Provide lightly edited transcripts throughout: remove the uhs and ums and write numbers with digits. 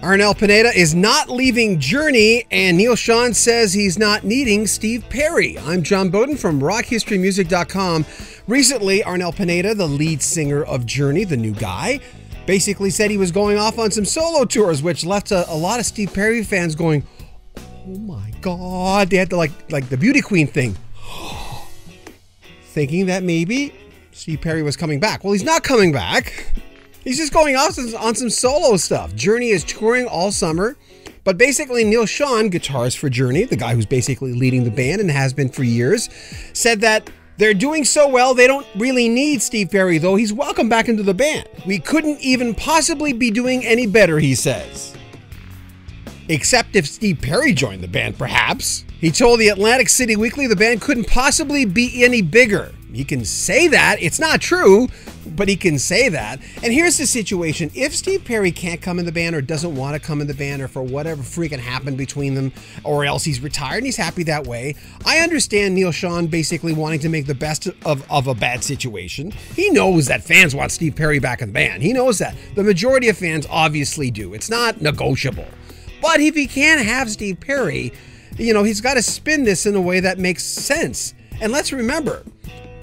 Arnel Pineda is not leaving Journey, and Neal Schon says he's not needing Steve Perry. I'm John Bowden from rockhistorymusic.com. Recently, Arnel Pineda, the lead singer of Journey, the new guy, basically said he was going off on some solo tours, which left a lot of Steve Perry fans going, oh my God. They had to like the beauty queen thing, thinking that maybe Steve Perry was coming back. Well, he's not coming back. He's just going off on some solo stuff. Journey is touring all summer, but basically Neal Schon, guitarist for Journey, the guy who's basically leading the band and has been for years, said that they're doing so well they don't really need Steve Perry, though he's welcome back into the band. We couldn't even possibly be doing any better, he says. Except if Steve Perry joined the band, perhaps. He told the Atlantic City Weekly the band couldn't possibly be any bigger. He can say that. It's not true, but he can say that. And here's the situation. If Steve Perry can't come in the band or doesn't want to come in the band or for whatever freaking happened between them, or else he's retired and he's happy that way, I understand Neal Schon basically wanting to make the best of a bad situation. He knows that fans want Steve Perry back in the band. He knows that. The majority of fans obviously do. It's not negotiable. But if he can't have Steve Perry, you know, he's got to spin this in a way that makes sense. And let's remember,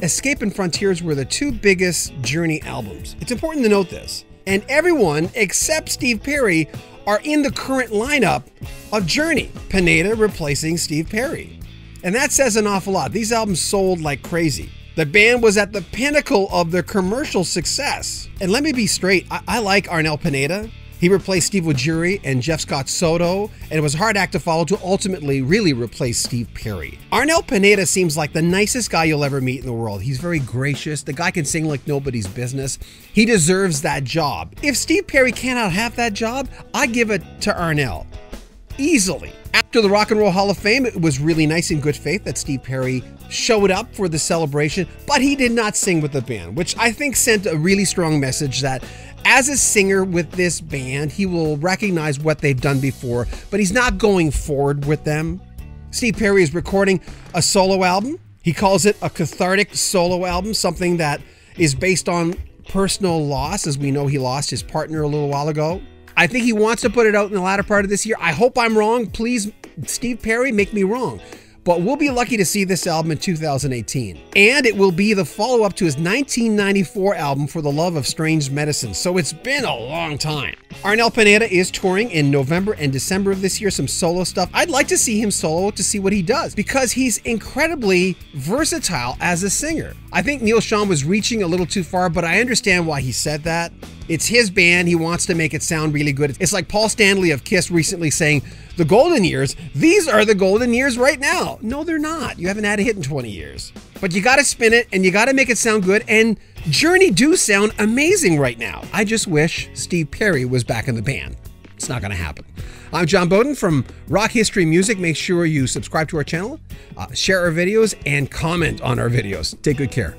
Escape and Frontiers were the two biggest Journey albums. It's important to note this. And everyone except Steve Perry are in the current lineup of Journey. Pineda replacing Steve Perry. And that says an awful lot. These albums sold like crazy. The band was at the pinnacle of their commercial success. And let me be straight, I like Arnel Pineda. He replaced Steve Augeri and Jeff Scott Soto, and it was a hard act to follow to ultimately really replace Steve Perry. Arnel Pineda seems like the nicest guy you'll ever meet in the world. He's very gracious. The guy can sing like nobody's business. He deserves that job. If Steve Perry cannot have that job, I give it to Arnel. Easily. After the Rock and Roll Hall of Fame, it was really nice in good faith that Steve Perry showed up for the celebration, but he did not sing with the band, which I think sent a really strong message that as a singer with this band, he will recognize what they've done before, but he's not going forward with them. Steve Perry is recording a solo album. He calls it a cathartic solo album, something that is based on personal loss, as we know he lost his partner a little while ago. I think he wants to put it out in the latter part of this year. I hope I'm wrong. Please, Steve Perry, make me wrong. But we'll be lucky to see this album in 2018. And it will be the follow-up to his 1994 album, For the Love of Strange Medicine. So it's been a long time. Arnel Pineda is touring in November and December of this year, some solo stuff. I'd like to see him solo to see what he does, because he's incredibly versatile as a singer. I think Neal Schon was reaching a little too far, but I understand why he said that. It's his band. He wants to make it sound really good. It's like Paul Stanley of Kiss recently saying, the golden years, these are the golden years right now. No, they're not. You haven't had a hit in 20 years. But you got to spin it and you got to make it sound good. And Journey do sound amazing right now. I just wish Steve Perry was back in the band. It's not going to happen. I'm John Bowden from Rock History Music. Make sure you subscribe to our channel, share our videos, and comment on our videos. Take good care.